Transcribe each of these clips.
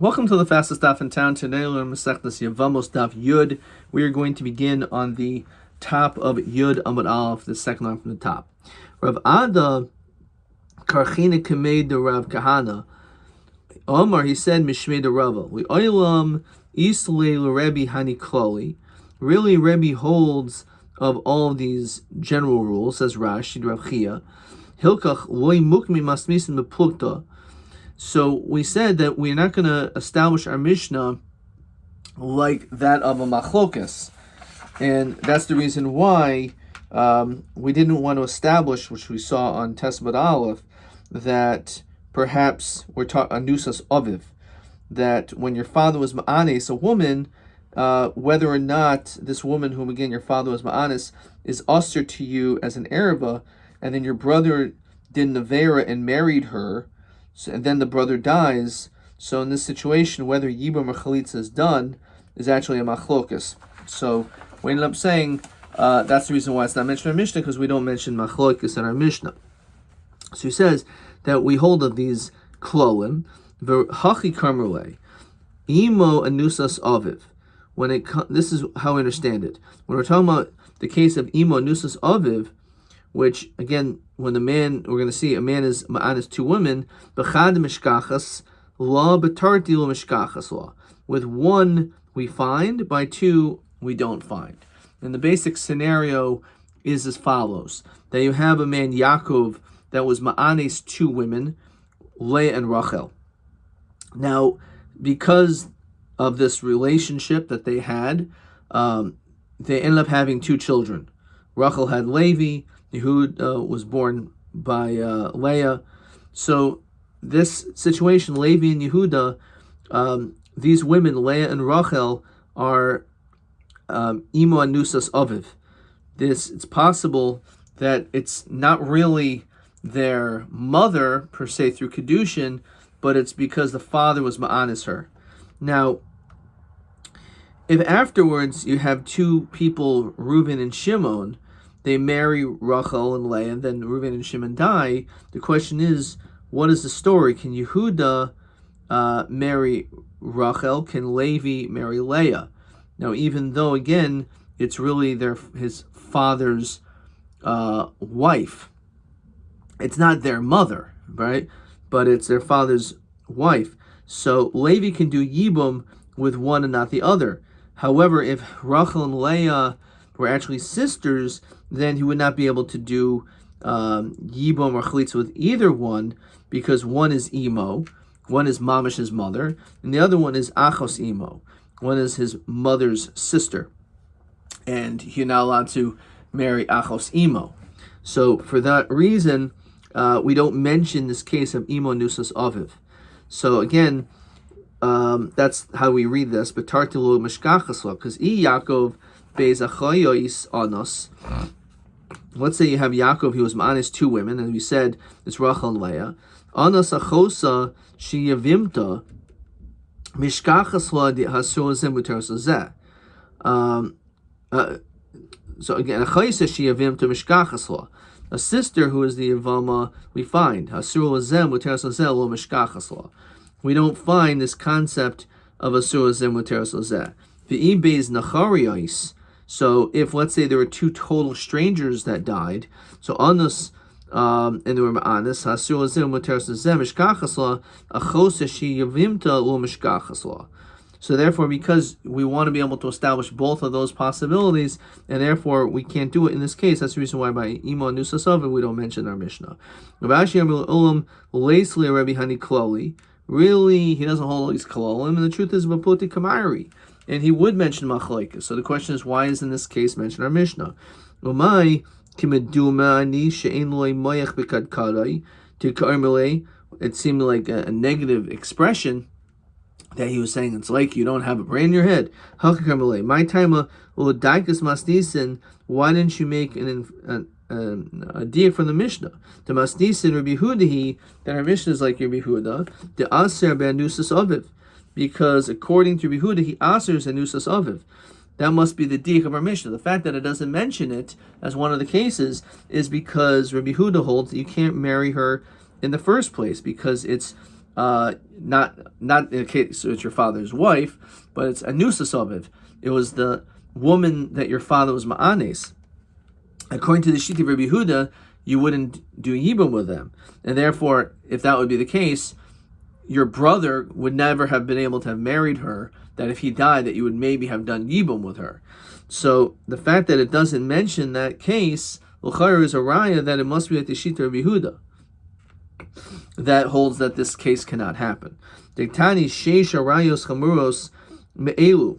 Welcome to the fastest daf in town. Today we're learning Masechtas Yevamot daf Yud. We are going to begin on the top of Yud Amud Aleph, the second line from the top. Rav Ada Karchina Kamei de Rav Kahana. Omar, he said, Mishmei de Rava. We oilam Islay Rebbe Hani Kloli. Really, Rebbe holds of all of these general rules, says Rashi, Rav Chia. Hilkach loy mukmi masmisim beplukta. So we said that we're not going to establish our Mishnah like that of a machlokas. And that's the reason why we didn't want to establish, which we saw on Tesbet Aleph, that perhaps we're taught a nusas aviv, that when your father was ma'anes, a woman, whether or not this woman, whom again your father was ma'anes, is usher to you as an Araba, and then your brother did nevera and married her, and then the brother dies. So in this situation, whether Yibam or Chalitza is done is actually a machlokas. So we ended up saying that's the reason why it's not mentioned in our Mishnah, because we don't mention machlokas in our Mishnah. So he says that we hold of these klolim, v'hachi karmerle, imo anusas aviv. This is how we understand it. When we're talking about the case of imo anusas aviv, which again, when the man, we're going to see a man is ma'anis two women, b'chad mishkachas law b'tarti lo mishkachas law. With one we find, by two we don't find. And the basic scenario is as follows: that you have a man Yaakov that was ma'anis two women, Leah and Rachel. Now, because of this relationship that they had, they ended up having two children. Rachel had Levi. Yehud was born by Leah. So this situation, Levi and Yehuda, these women, Leah and Rachel, are imo anusas aviv. It's possible that it's not really their mother per se through kedushin, but it's because the father was ma'anis her. Now, if afterwards you have two people, Reuben and Shimon, they marry Rachel and Leah, and then Reuben and Shimon die, the question is, what is the story? Can Yehuda marry Rachel? Can Levi marry Leah? Now, even though, again, it's really his father's wife, it's not their mother, right? But it's their father's wife. So Levi can do Yibum with one and not the other. However, if Rachel and Leah were actually sisters, then he would not be able to do Yibum or Chalitza with either one, because one is Imo, one is Mamish's mother, and the other one is Achos Imo. One is his mother's sister, and you're not allowed to marry Achos Imo. So for that reason, we don't mention this case of Imo Nusas Aviv. So again, that's how we read this. But Tartilu Mishkachasla, because Yaakov Beis Achayois Anos. Let's say you have Yaakov, he was ma'anis two women, and we said it's Rachel and Leah. Anos achosa sheyavimta mishkachas la hasur zeh muteros zeh. So again, achosa sheyavimta mishkachas la. A sister who is the Yevama, we find hasur zeh muteros zeh lo mishkachas la. We don't find this concept of asur zeh muteros zeh. Ve'im beis nachariyos. So if, let's say, there were two total strangers that died, so Anos and they were Ma'anis, Hasur Lazim Muteros Lazim Mishkachas Law, Achos Sheyavimta Lo Mishkachas Law. So therefore, because we want to be able to establish both of those possibilities, and therefore we can't do it in this case, that's the reason why by Imo Nusasov we don't mention our Mishnah. Rabbi Hani Kloli. Really, he doesn't hold all these Klolim, and the truth is Vaputi Kamari. And he would mention machlokes. So the question is, why is in this case mention our Mishnah? It seemed like a negative expression that he was saying. It's like you don't have a brain in your head. My time, why didn't you make a deal from the Mishnah? The masnisin Rabbi Hudahi, that our Mishnah is like Rabbi Huda, the aser be'anusas aviv. Because according to Rabbi Huda, he asers anusas aviv. That must be the diak of our Mishnah. The fact that it doesn't mention it as one of the cases is because Rabbi Huda holds that you can't marry her in the first place, because it's not in the case so it's your father's wife, but it's anusas aviv. It was the woman that your father was ma'anes. According to the Shita of Rabbi Yehuda, you wouldn't do yibum with them, and therefore, if that would be the case, your brother would never have been able to have married her. That if he died, that you would maybe have done yibum with her. So the fact that it doesn't mention that case, l'chayr, is a raya that it must be at the Shita of Rabbi Yehuda that holds that this case cannot happen. Dektani sheish arayos chamuros me'elu.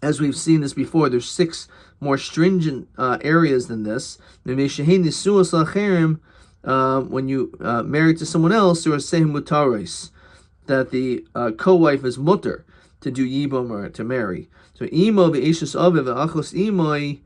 As we've seen this before, there's 6 more stringent areas than this. When you married to someone else, there was sehim mutaris, that the co-wife is mutter to do yibum or to marry. So imo ve'eshus aviv ve'achos imoi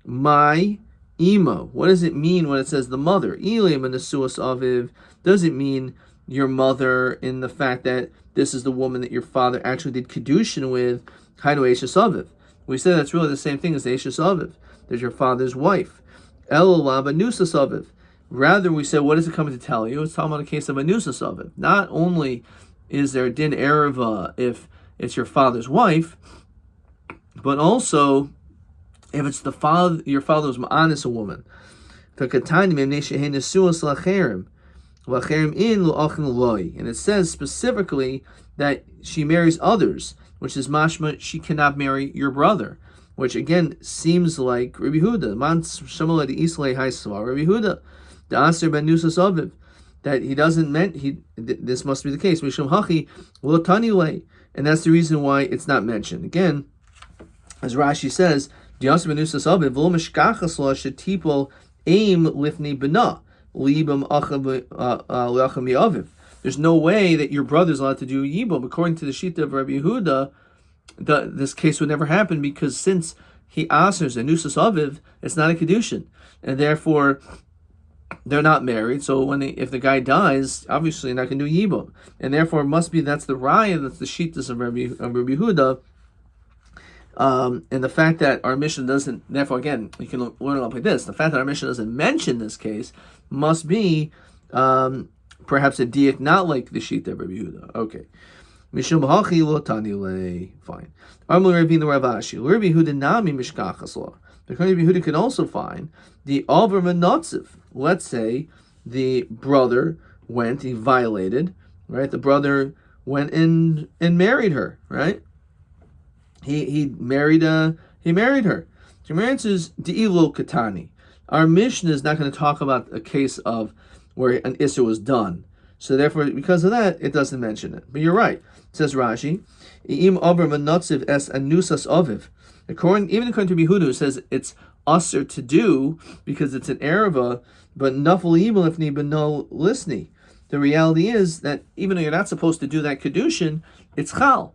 my imo. What does it mean when it says the mother? Ilim and the suas aviv. Does it mean your mother in the fact that this is the woman that your father actually did kedushin with? Hainu eshus aviv. We say that's really the same thing as the eshus aviv. There's your father's wife. Elolav anusas aviv. Rather, we say, what is it coming to tell you? It's talking about a case of anusas aviv. Not only is there din ereva if it's your father's wife, but also if it's the father, your father was ma'anis a woman. And it says specifically that she marries others, which is mashma, she cannot marry your brother, which again seems like Rabbi Yehuda. Rabbi Yehuda, the Aser ben Nusas Aviv, that he doesn't meant this must be the case. Mishum hachi lo tanile, and that's the reason why it's not mentioned. Again, as Rashi says, the Aser ben Nusas Aviv lo mishkachas lo shetipol aim lifnei bena libam acham aviv. There's no way that your brother's allowed to do yibum. According to the Shita of Rabbi Yehuda, this case would never happen, because since he asers a nusas aviv, it's not a kedushin, and therefore they're not married. So if the guy dies, obviously you're not going to do yibum, and therefore it must be that's the raya, that's the shitas of Rabbi Yehuda. And the fact that our mission doesn't, therefore again, you can learn it up like this. The fact that our mission doesn't mention this case must be perhaps a diak not like the shita of Rabbi Yehuda. Okay. Mishum hachi lo tanile. Fine. Amar Rabbi the Ravashi. Rabbi Yehuda nami mishkachas law. The Rabbi Yehuda can also find the over menotziv. Let's say the brother went, he violated, right? The brother went and married her, right? He married her. So your answer is de'ilo katani. Our mission is not going to talk about a case of where an issur was done. So therefore, because of that, it doesn't mention it. But you're right. It says Rashi, Im over menotziv es anusas aviv. Even according to Yehuda, it says it's usher to do because it's an ereva, but nafal ibel if ni beno lisni. The reality is that even though you're not supposed to do that kedushin, it's chal.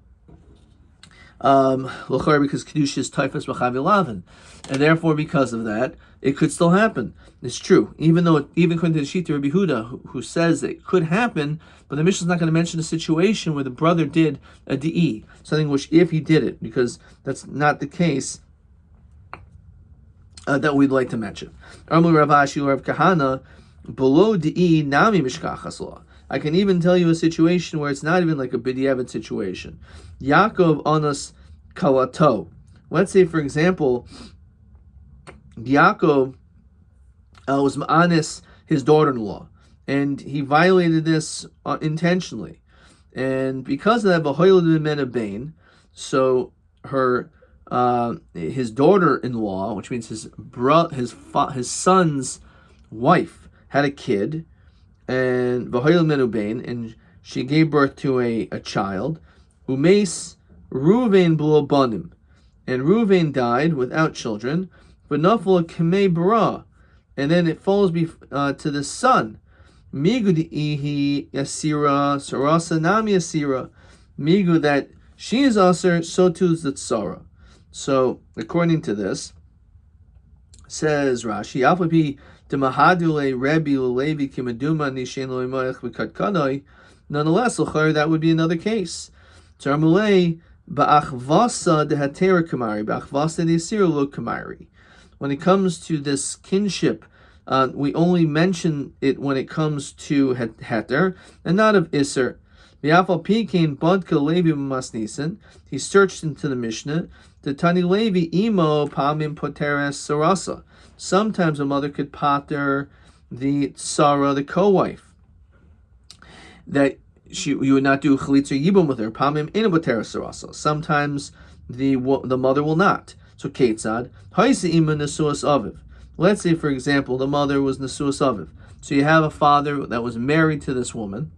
Because kedusha is typhus b'chavilavin, and therefore because of that, it could still happen. It's true, even according to the Shita Rabbi Yehuda, who says that it could happen, but the Mishnah is not going to mention a situation where the brother did a di'i, something which if he did it, because that's not the case that we'd like to mention. Amar Rav Ashi Rav Kahana below di'i nami mishkachas law. I can even tell you a situation where it's not even like a b'diavad situation. Yaakov anas kalato. Let's say, for example, Yaakov was ma'anis his daughter-in-law, and he violated this intentionally. And because of that, v'hoyled b'mena bain, so his daughter-in-law, which means his son's wife, had a kid, and v'hoyled menubain, and she gave birth to a child. Umeis Ruvain b'lo banim, and Ruvain died without children. But nafal k'mei bara, and then it falls to the son. Migu di'ihi yasira sarasa nami yasira. Migu that she is aser, so too is the tzara. So according to this, says Rashi, Alpapi demahadule Rebbe Levi kimaduma nishen loimayach v'kadkanoi. Nonetheless, that would be another case. Tarmulei ba'achvasa dehatera kamari, ba'achvasa de'asira lo kamari. When it comes to this kinship We only mention it when it comes to heter and not of iser. V'afal pikein bodka Levi b'masnisin. He searched into the Mishnah. The Tani Levi imo pamim poteres sarasa. Sometimes a mother could pater the Sarah, the co-wife, that you would not do chalitza yibum with her. Pamim in poteres sarasa. Sometimes the mother will not. So ketzad haisa ima nesuas aviv. Let's say, for example, the mother was nesuas aviv. So you have a father that was married to this woman,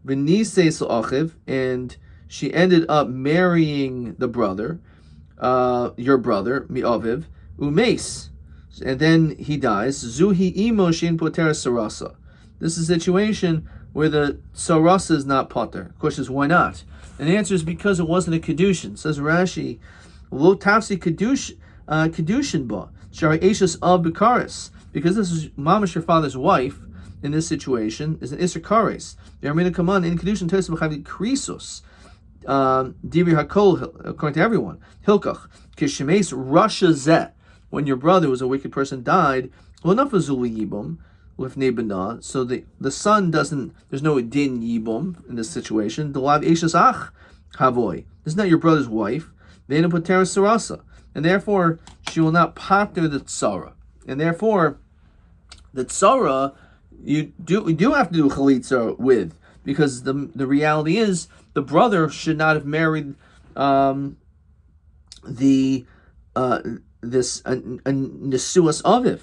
v'niseis achiv, and she ended up marrying the brother, your brother, mi aviv, umeis, and then he dies. Zuhi imo shin poter sarasa. This is a situation where the sarasa is not poter. The question is, why not? And the answer is because it wasn't a kedushin. Says Rashi, lo tafsi kedushin ba shari eshus of bekaris, because this is mamash, your father's wife. In this situation, is an iser kares. The Armina Kaman in kedushin tois b'chavi krisos. Divri hakol, according to everyone. Hilkach kishemes rasha zeh. When your brother was a wicked person died, well, enough of zuli yibum with nebana. So the son doesn't. There's no din yibum in this situation. The lav eshus ach havoy. This is not your brother's wife. They don't put teres sarasa, and therefore she will not pater the tzara, and therefore the tzara you do have to do chalitza with, because the reality is the brother should not have married this nesuas aviv,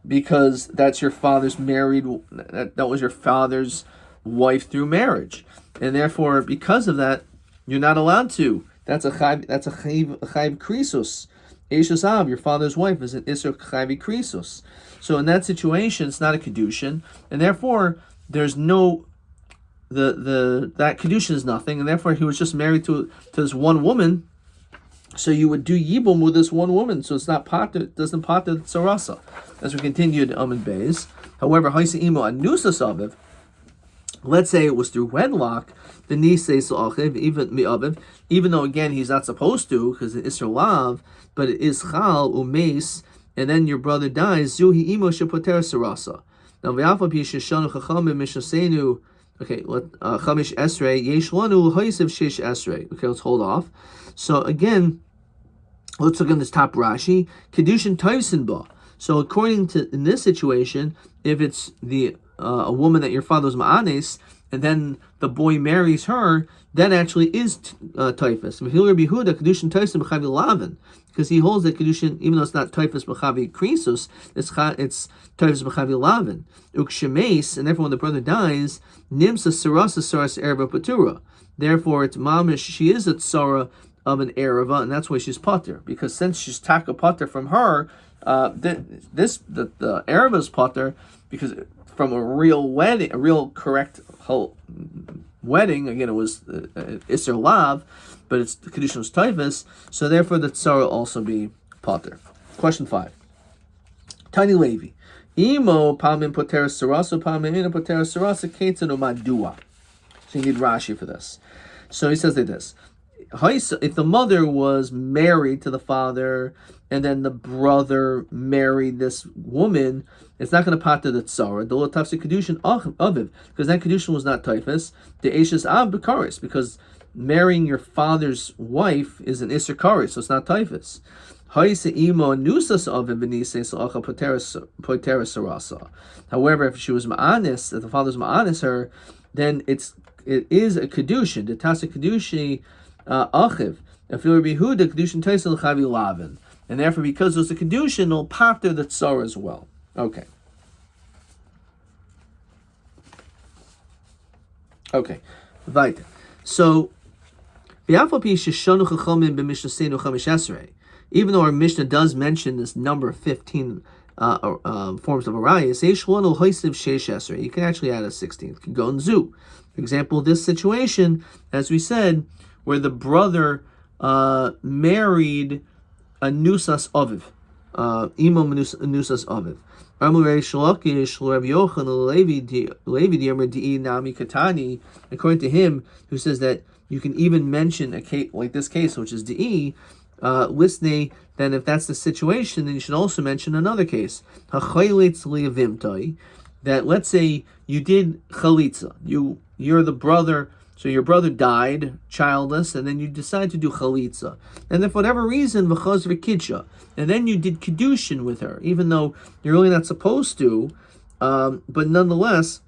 because that's your father's married, that was your father's wife through marriage, and therefore because of that you're not allowed to. That's a chayv krisus. Eishes av, your father's wife, is an iser chayv krisus. So in that situation, it's not a kedushin, and therefore there's no that kedushin is nothing, and therefore he was just married to this one woman. So you would do yibum with this one woman, so it's not pater, it doesn't pater the tzarasa. As we continued Amid Beis, however, haisa imo anusas aviv. Let's say it was through wedlock, the niseis achiv, even mi aviv, even though again he's not supposed to because it is isser lav, but it is chal umeis, and then your brother dies. Zuhi imo shepoter sarasa. Now v'afa pi sheshanu chachamim mishasenu. Okay, chamish esrei yesh lanu ha'isiv shesh esrei. Okay, let's hold off. So again, let's look at this top Rashi. Kedushin tovsin ba. So according to in this situation, if it's a woman that your father was ma'anes, and then the boy marries her, that actually is typhus. Because he holds that kedushin, even though it's not typhus b'chavi krisus, it's typhus b'chavi lavin. Ukshemes, and therefore when the brother dies, nimsa sarasa saras erva patura. Therefore, it's mamish, she is a tsara of an erva, and that's why she's pater. Because since she's taka pater from her, the erva's pater, because from a real wedding, a real correct whole wedding, again it was Isser Lav, but it's the Kedushin was Typhus, so therefore the Tzara will also be Pater. Question 5. Tiny Levi. Imo Palmin Poteris Sarasa, Palmin Ina Poteris Sarasa, Ketzanu Madua. So you need Rashi for this. So he says like this. If the mother was married to the father, and then the brother married this woman, it's not going to pater the tzara. The tafsi kedushin aviv, because that kedushin was not typhus. The eshes av bekaris, because marrying your father's wife is an iser karis, so it's not typhus. However, if she was ma'anis, if the father's ma'anis her, then it is a kedushin. The tafsi kedushi achiv. If it would be who the kedushin taisel chavi lavin. And therefore, because there's a kedushin, it'll pater the tzara as well. Okay. Weiter. So, even though our Mishnah does mention this number 15 forms of arayas, you can actually add a 16th. You can go in zu. For example, this situation, as we said, where the brother married a nusas aviv, imo nusas aviv. According to him, who says that you can even mention a case like this case, which is Di'i, Lisne then if that's the situation, then you should also mention another case. That let's say you did chalitza. You're the brother, so your brother died childless, and then you decide to do chalitza. And then for whatever reason, v'chaz v'kidsha, and then you did kedushin with her, even though you're really not supposed to, but nonetheless,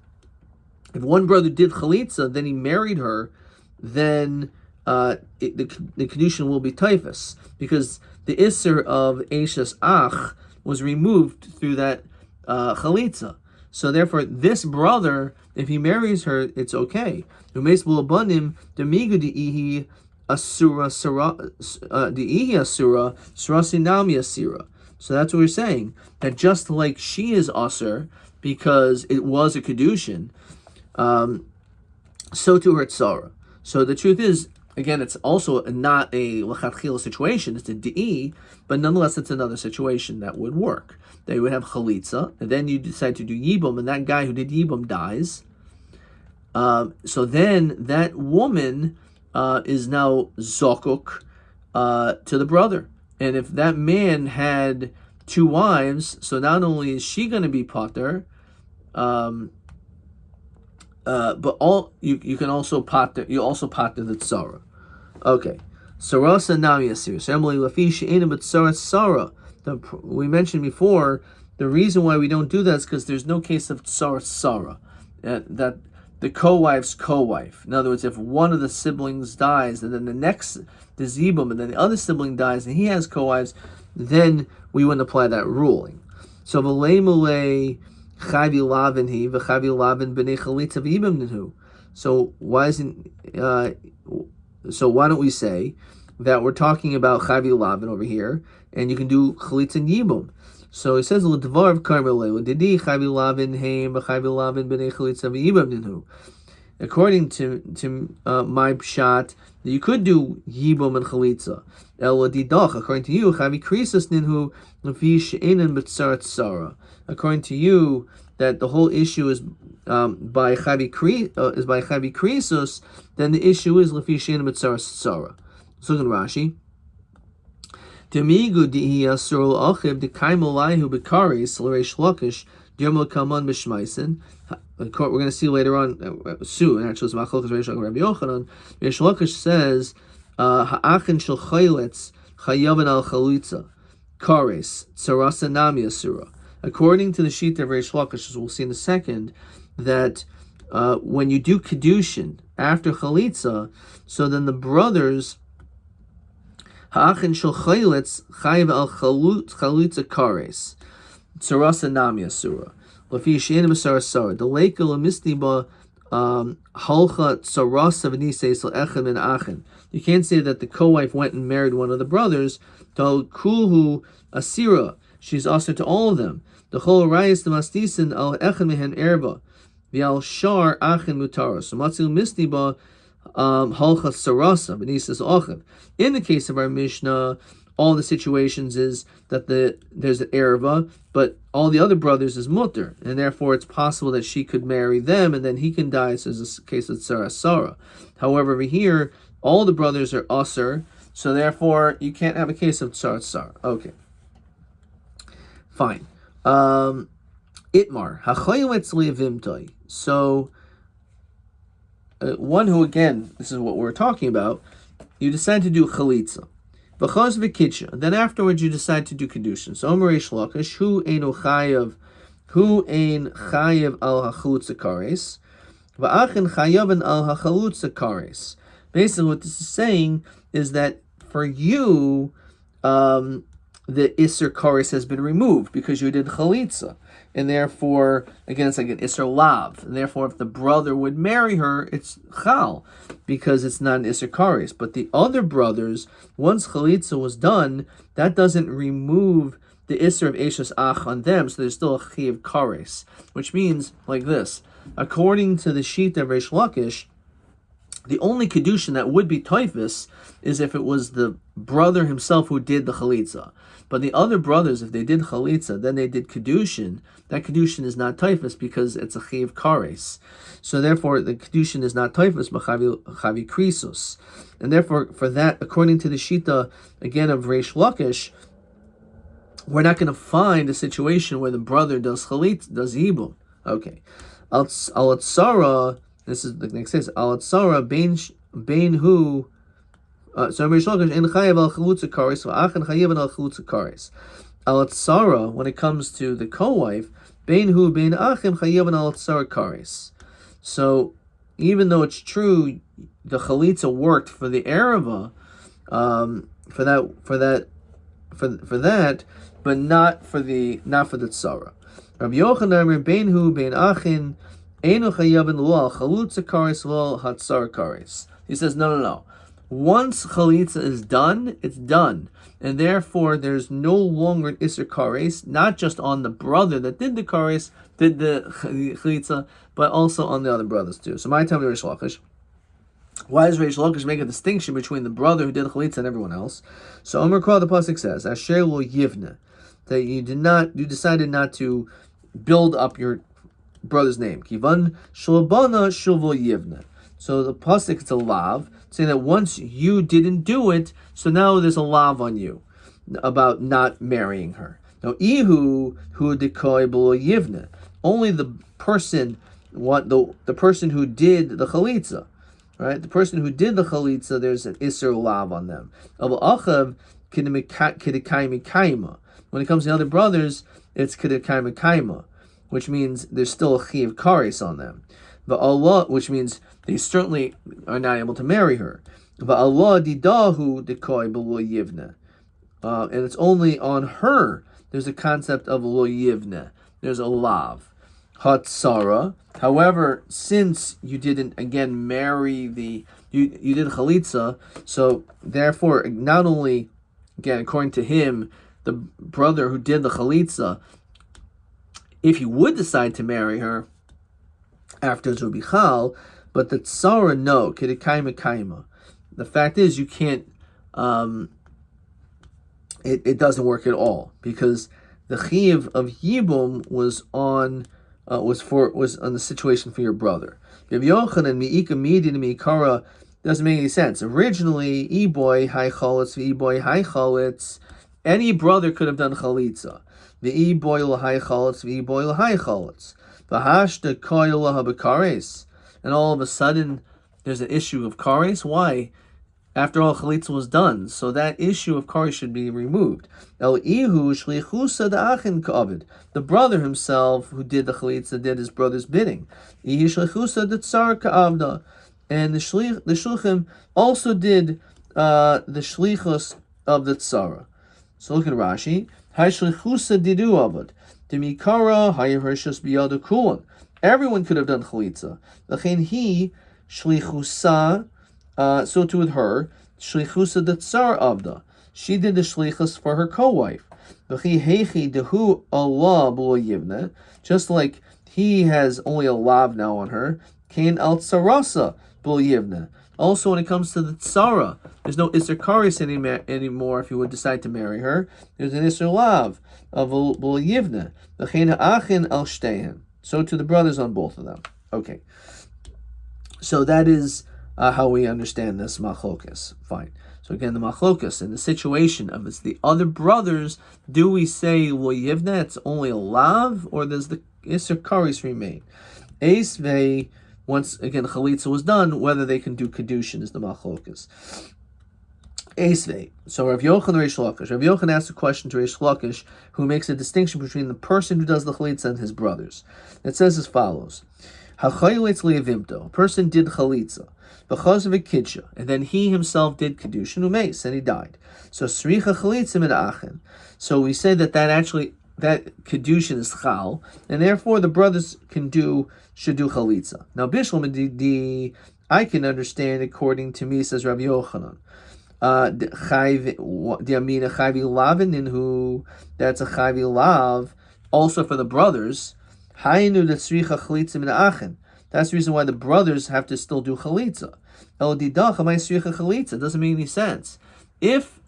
if one brother did chalitza, then he married her, then the kedushin will be typhus, because the isser of Eishes Ach was removed through that chalitza. So therefore, this brother, if he marries her, it's okay. Asura, surasinami asira. So that's what we're saying. That just like she is asur because it was a kedushin, so too her tzara. So the truth is, again, it's also not a lechatchila situation. It's a di'i, but nonetheless, it's another situation that would work. They would have chalitza, and then you decide to do yibum, and that guy who did yibum dies. So then that woman is now zokuk to the brother. And if that man had 2 wives, so not only is she going to be pater, but all you can also pater. You also pater the tzara. Okay, sarasa nami asir. So Emily lafi she'ena but sarah. We mentioned before the reason why we don't do that is because there's no case of sarah. That the co-wife's co-wife. In other words, if one of the siblings dies and then the zibum and then the other sibling dies and he has co-wives, then we wouldn't apply that ruling. So v'lei mulei chavi lavin he v'chavi lavin b'nei chalitza v'ibam ninhu. So why don't we say that we're talking about chavi lavin over here, and you can do chalitza and yibum. So it says l'dvar karmelei didi chavi lavin heim v'chavi lavin b'nei chalitza v'ibam ninhu. According to my pshat, you could do yibum and chalitza. El didach, according to you, chavi krisus ninhu l'fi she'enan b'tzarat tzara. According to you, that the whole issue is by chavi krisus, then the issue is l'fi she'enan b'tzarat tzara. So look at Rashi. Demigu dihi asur l'achib d'kaimo laihu b'karis l'reish lakish d'yomel kaman b'shmaisen. We're going to see later on, soon, actually, it's Machlokes Reish Lakish Rabbi Yochanan. Reish Lakish says, ha'achin shel chaylitz chayavan al chalitza kares tzarasa nami asura. According to the sheet of Reish Lakish, as we'll see in a second, that when you do kedushin after chalitza, so then the brothers ha'achin shel chaylitz chayav al chalitza kares tzarasa nami asura. The lake mistiba halcha tzarasa v'niseis l'echem and achin. You can't say that the co-wife went and married one of the brothers. Tal kulhu asira. She's also to all of them. The chol rayis demastisin al echem mehen erba. V'al shar achin mutara. So matzil mistiba halcha tzarasa v'niseis l'echem. In the case of our Mishnah, all the situations is that there's an erva, but all the other brothers is mutter, and therefore it's possible that she could marry them, and then he can die. So there's a case of sarah. However, over here, all the brothers are usher, so therefore you can't have a case of sarah. Okay, fine. Itmar hachayuetz liavimtai. So one who, again, this is what we're talking about. You decide to do chalitza. V'chaz v'kitsha. Then afterwards you decide to do kedushin. So Omer Reish Lakish, hu ein chayav al hachalutza kares, v'achin chayavan al hachalutza kares. Basically, what this is saying is that for you, the Isser Kares has been removed because you did Chalitza. And therefore, again, it's like an Isser Lav. And therefore, if the brother would marry her, it's Chal, because it's not an Isser Kares. But the other brothers, once Chalitza was done, that doesn't remove the Isser of Eishes Ach on them, so there's still a Chiv Kares. Which means, like this, according to the Sheet of Reish Lakish, the only Kedushin that would be Toifus is if it was the brother himself who did the Chalitza. But the other brothers, if they did Chalitza, then they did Kedushin, that Kedushin is not Toifus because it's a Chiv Kares. So therefore, the Kedushin is not Toifus, but Chavi Krisus. And therefore, for that, according to the Shita, again, of Reish Lakish, we're not going to find a situation where the brother does chalitza, does yibum. Okay. Al-Atzara, this is the next sentence. Al-Atzara, bein hu, so Rish Lakish, en chayev al chalutza kares, v'achen chayev al chalutza kares. Al-Atzara, when it comes to the co-wife, bein hu, bein achim chayev al Atzara kares. So, even though it's true, the chalitza worked for the Ereva, for that, but not for the tzara. Rabbi Yochanan bein hu bein achin einu chayavin lo chalutza kares lo hatzar kares. He says no. Once chalitza is done, it's done, and therefore there's no longer an iser kares, not just on the brother that did the chalitza, but also on the other brothers too. So my time to Rish Lakish. Why does Rish Lakish make a distinction between the brother who did the chalitza and everyone else? So Omer Kra, the pasuk says, Asher lo yivne, that you decided not to build up your brother's name. Kivan shlabana shulvo yivne. So the pasuk, it's a lav, saying that once you didn't do it, so now there's a lav on you about not marrying her. Now ihu hu dekoy b'lo yivne. Only the person who did the chalitza. Right, the person who did the chalitza, there's an iser lav on them. When it comes to other brothers, it's kedekayim kaima, which means there's still a chiv kares on them. But Allah, which means they certainly are not able to marry her. But Allah didahu dekoy b'lo yivne, and it's only on her. There's a concept of lo yivne. There's a lav. Hatzara. However, since you didn't again marry you did chalitza, so therefore not only again according to him, the brother who did the chalitza, if he would decide to marry her after Zubichal, but the tzara no kedekayma kaima. The fact is you can't. It doesn't work at all because the chiv of yibum was on the situation for your brother. Rav Yochanan mi'ika midin mi'ikara doesn't make any sense. Originally, iboy high chalitz, iboy high chalitz, any brother could have done chalitza. The iboy l'high chalitz, iboy l'high chalitz. V'hashta koyel l'habakares, and all of a sudden there's an issue of kares. Why? After all, chalitza was done, so that issue of kares should be removed. El ihu shlichusa da'achin ka'avid. The brother himself, who did the chalitza, did his brother's bidding. Ihi shlichusa da'tzar ka'avda. And the shluchim also did the shlichus of the tzara. So look at Rashi. Hai shlichusa didu avad. Demikara hayir hershus biyadu kulan. Everyone could have done chalitza. L'chein he shlichusa. So too with her, shlichusa the tsar avda. She did the shlichus for her co-wife. Just like he has only a lav now on her. Kain al tsarasa b'lo yivne. Also, when it comes to the tsara, there's no iser kares anymore. If you would decide to marry her, there's an iser lav of b'lo yivne. V'chein ha'achin al shteihen. So to the brothers on both of them. Okay. So that is how we understand this machlokas. Fine. So again, the machlokas in the situation of it's the other brothers. Do we say lo yivne? It's only a lav, or does the iser kares remain? Eisvei. Once again, chalitza was done, whether they can do kedushin is the machlokas. Eisvei. So Rav Yochanan Reish Lakish. Rav Yochanan asks a question to Reish Lakish, who makes a distinction between the person who does the chalitza and his brothers. It says as follows: Hachayilitz liyavimto. A person did chalitza. Because of a kidsha, and then he himself did kedushin umeis, and he died. So sricha chalitza min achen. So we say that kedushin is chal, and therefore the brothers should do chalitza. Now bishlam I can understand according to me, says Rabbi Yochanan. Diamina chayvi lavin inhu. That's a chayvi lav also for the brothers. Haynu the sricha chalitza min achen. That's the reason why the brothers have to still do chalitza. It doesn't make any sense.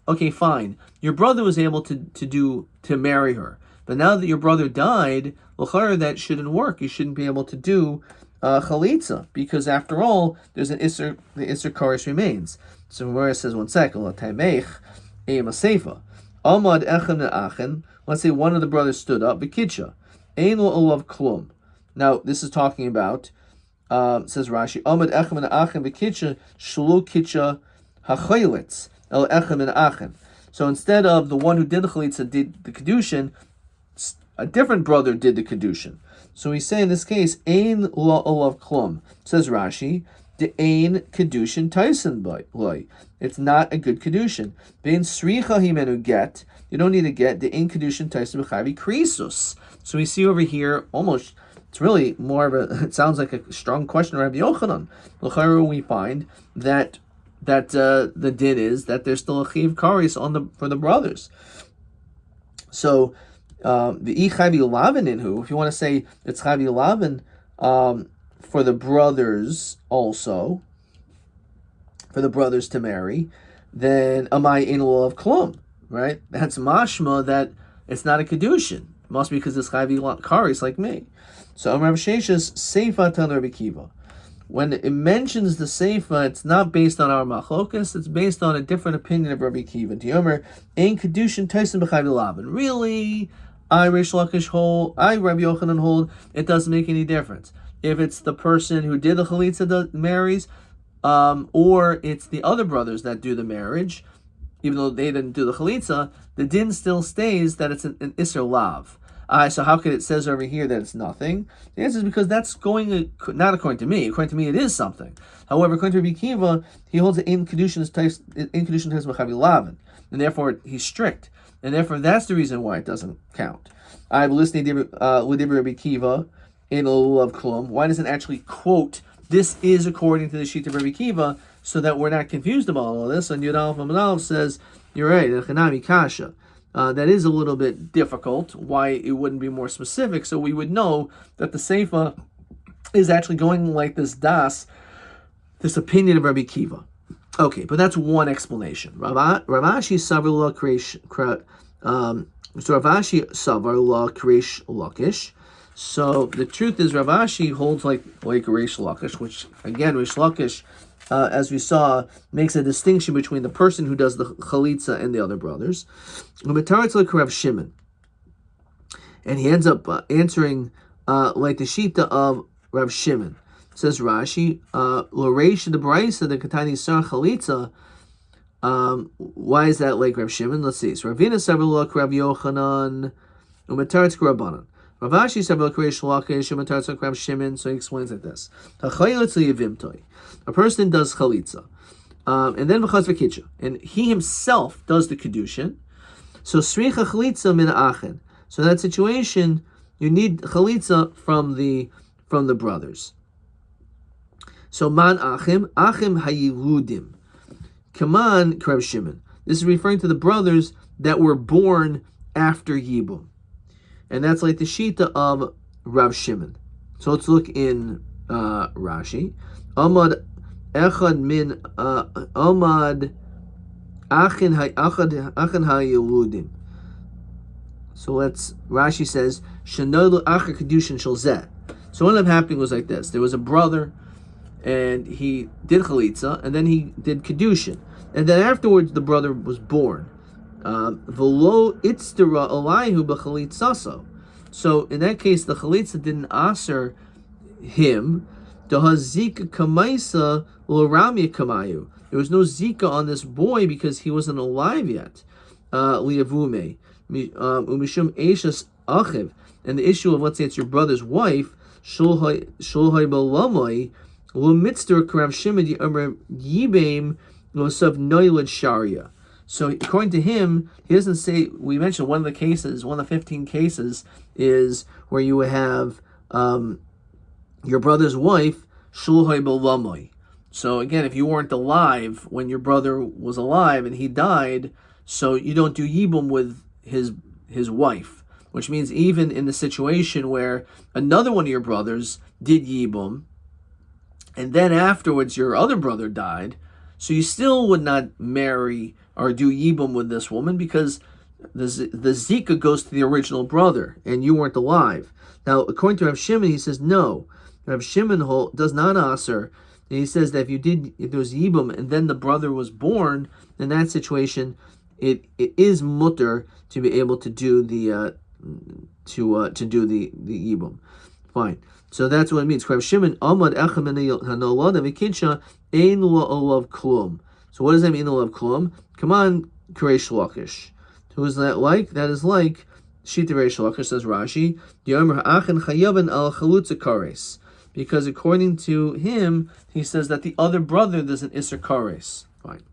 Okay, fine, your brother was able to marry her, but now that your brother died, that shouldn't work. You shouldn't be able to do chalitza, because after all, there's the iser kares remains. So where it says 1 second, Amad echem achen. Let's say one of the brothers stood up, B'kitcha, Ein lo olav klum. Now, this is talking about, says Rashi, Amad echem and achem B'kitcha, shlu kitcha hachayelitz, el echem and achem. So instead of the one who did the chalitza did the kedushin, a different brother did the kedushin. So we say in this case, Ein lo olav klum. Says Rashi, the Ein kedushin taisen loy. It's not a good kedushin. Bein sricha himenu get. You don't need to get the Ein kedushin taisen b'chavi krisus. So we see over here almost. It's really more of a. It sounds like a strong question of Rabbi Yochanan. L'chayru we find that the din is that there's still a chiv karis for the brothers. So the ichavi lavin inhu. If you want to say it's chavi lavin for the brothers also, for the brothers to marry, then amai in law of klum, right? That's mashma that it's not a kedushin. Must be because it's chavi karis like me. So Rav Sheshes Seifa Tan Rabbi Kiva. When it mentions the Seifa, it's not based on our machlokas, it's based on a different opinion of Rabbi Kiva. Diomer, Ein Kedushin Tyson B'Chavi Lavan. Really, I Reish Lakish hold, I Rabbi Yochanan hold, it doesn't make any difference. If it's the person who did the chalitza that marries, or it's the other brothers that do the marriage, even though they didn't do the chalitza, the din still stays that it's an Isser Lav. So how could it says over here that it's nothing? The answer is because that's going, not according to me. According to me, it is something. However, according to Rabbi Kiva, he holds it in Kedushin Mechavi Lavin, and therefore he's strict, and therefore that's the reason why it doesn't count. I'm listening to Rabbi Kiva in Lulav Klum. Why doesn't it actually quote, this is according to the sheet of Rabbi Kiva, so that we're not confused about all of this? And Yud Aleph Amud says, you're right, Chanami Kasha. That is a little bit difficult, why it wouldn't be more specific, so we would know that the Seifa is actually going like this this opinion of Rabbi Kiva. Okay, but that's one explanation. Ravashi Savar Kresh Lakish. So the truth is Ravashi holds like Reish Lakish, which again, Reish Lakish, as we saw, makes a distinction between the person who does the chalitza and the other brothers. Rav Shimon, and he ends up answering like the shita of Rav Shimon. Says Rashi, L'reish the Braisa the Katani Sar chalitza. Why is that like Rav Shimon? Let's see. So Ravina Savilok Rav Yochanan Umataritz Rabbanan. Ravashi Savilok Reish Lakish Umataritz Rav Shimon. So he explains like this: a person does chalitza, and then v'chaz v'kitcha, and he himself does the kedushin. So sricha chalitza min achen. So in that situation, you need chalitza from the brothers. So man achim hayiludim, kaman Rav Shimon. This is referring to the brothers that were born after Yibum, and that's like the shita of Rav Shimon. So let's look in Rashi. Amad echad min amad achin hayiludim. So Rashi says shenodu achar kedushin shel zeh. So what ended up happening was like this: there was a brother, and he did chalitza, and then he did kedushin, and then afterwards the brother was born. V'lo itztera alayhu b'chalitzaso. So in that case, the chalitza didn't aser him. Dehazika kamaisa l'ramya kamayu. There was no zika on this boy because he wasn't alive yet. Liavume umishum eishas achiv. And the issue of, let's say it's your brother's wife, shulhay balamai l'mitzter karav shimadi amr yibem losav noilad sharia. So according to him, he doesn't say. We mentioned one of the cases, one of the 15 cases, is where you have your brother's wife, shulhay balamai. So again, if you weren't alive when your brother was alive and he died, so you don't do yibum with his wife, which means even in the situation where another one of your brothers did yibum, and then afterwards your other brother died, so you still would not marry or do yibum with this woman because the zika goes to the original brother and you weren't alive. Now, according to Rav Shimon, he says no. Rav Shimon does not aser. And he says that if there was yibum and then the brother was born, in that situation, it is mutter to be able to do the to do the yibum. Fine. So that's what it means. Shimon amad echem hanolad v'kidsha ein lo olav klum. So what does that mean, olav klum? Come on, Reish Lakish. Who is that like? That is like Shita Reish Lakish, says Rashi. Yomer ha'achen chayaven al chalutza kares. Because according to him, he says that the other brother there's an Isser Kares. Fine.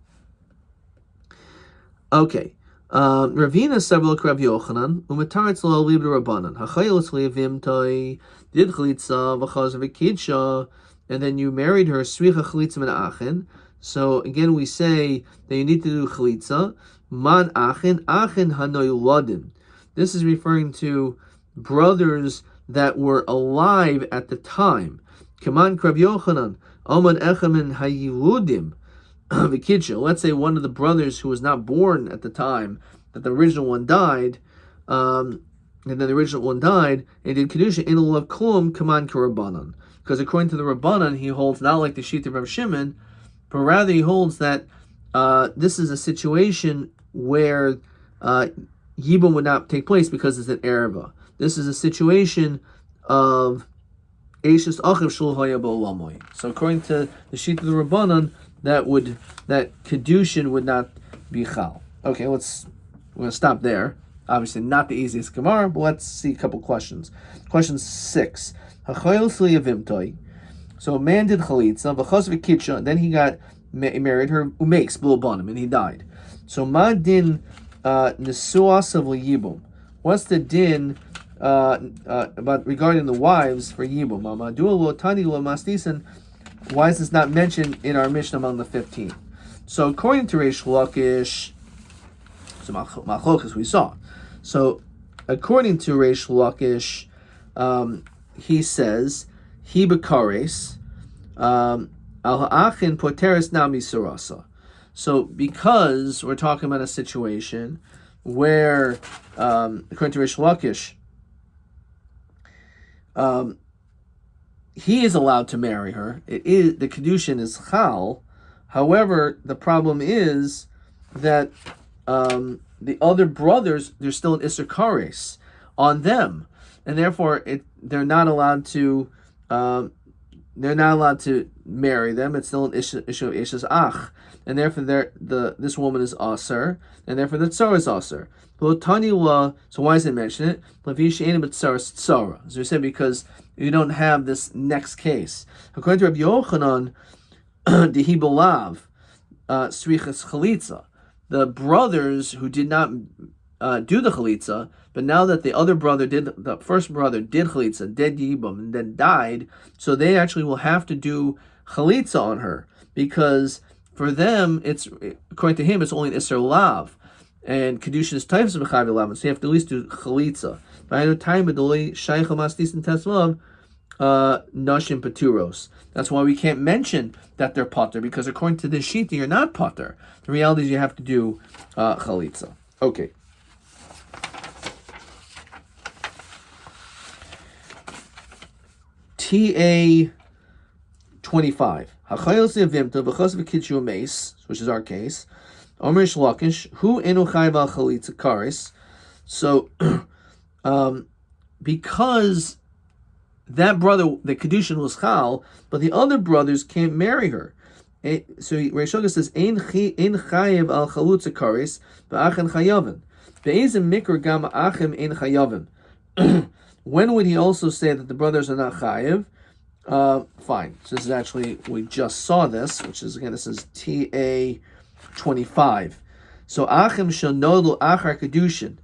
Okay. Ravina several Rav Yochanan umetaretz lo libra rabbanan hachayos levim toy did chalitza v'chaz v'kidsha, and then you married her sricha chalitza min achen. So again, we say that you need to do chalitza man achen hanoyuladim. This is referring to brothers that were alive at the time. Kaman Rav Yochanan, Amad Echamin Hayiludim, V'Kidsha. Let's say one of the brothers who was not born at the time that the original one died, and then the original one died, and did Kedusha in Olav Klum, Kaman Karabanan. Because according to the Rabbanan, he holds not like the Shita of Rav Shimon, but rather he holds that this is a situation where Yibum would not take place because it's an Ereva. This is a situation of Eishes Achiv Shul Haya B'Olamoy. So according to the sheet of the Rabbanan, that Kedushin would not be Chal. Okay, we're going to stop there. Obviously not the easiest Gemara, but let's see a couple questions. Question 6. So a man did Chalitza, V'chaz V'Kitsha, then he got married her, Umeis B'Lobanim, and he died. So Ma Din Nesuas of Yibum. What's the din about regarding the wives for Yibum? Why is this not mentioned in our Mishnah among the 15? So according to Reish Lakish, so Machlokas we saw. So according to Reish Lakish, he says he bekares al ha'achin poteres nami surasa. So because we're talking about a situation where, according to Reish Lakish, he is allowed to marry her. It is the kedushin is chal. However, the problem is that the other brothers, there's still an Isser Kares on them, and therefore they're not allowed to marry them. It's still an issue of Ishes Ach, and therefore this woman is aser, and therefore the tzara is aser. So why does it mention it? As we said, because you don't have this next case. According to Rabbi Yochanan, Dehi Belav, Srichas Chalitza, the brothers who did not do the Chalitza, but now that the first brother did Chalitza, did Yibum, and then died, so they actually will have to do Chalitza on her, because for them, according to him, it's only an Isser Lav. And Kedushin is types of Mechavi Lavan, so you have to at least do Chalitza. By the time Adoli Shaykh Mastis and Teslav Nashim Paturos. That's why we can't mention that they're Potter, because according to this sheet, you're not Potter. The reality is you have to do Chalitza. Okay. TA 25. Which is our case. Omer Shlakish, who enu chayva chalitza karis. So, because that brother, the kedushin was chal, but the other brothers can't marry her. So Reish Lakish says, "Ein chayev al chalutza karis, ba'achen chayavin. Be'ezim mikra gam achem ein chayavin." When would he also say that the brothers are not chayev? Fine. So this is actually, we just saw this, which is, again, this is TA 25. So Achim shall nodlu achar kedushin.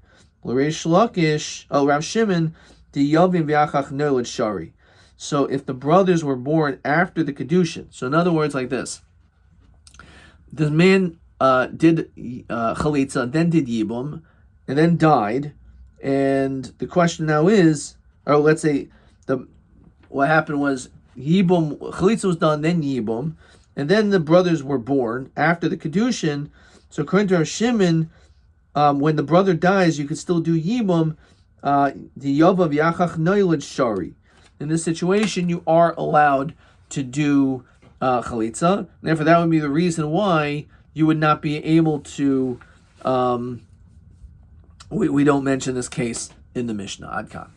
L'reish Lakish, Rav Shimon, the Yovim v'achach nolad shari. So if the brothers were born after the kedushin, so in other words, like this: the man did chalitza, then did yibum, and then died. And the question now is, or let's say what happened was yibum, chalitza was done, then yibum. And then the brothers were born after the kedushin. So according to Rav Shimon, when the brother dies, you could still do yibum. The yovav yachach noilad shari. In this situation, you are allowed to do chalitza. Therefore, that would be the reason why you would not be able to we don't mention this case in the Mishnah. Ad kan.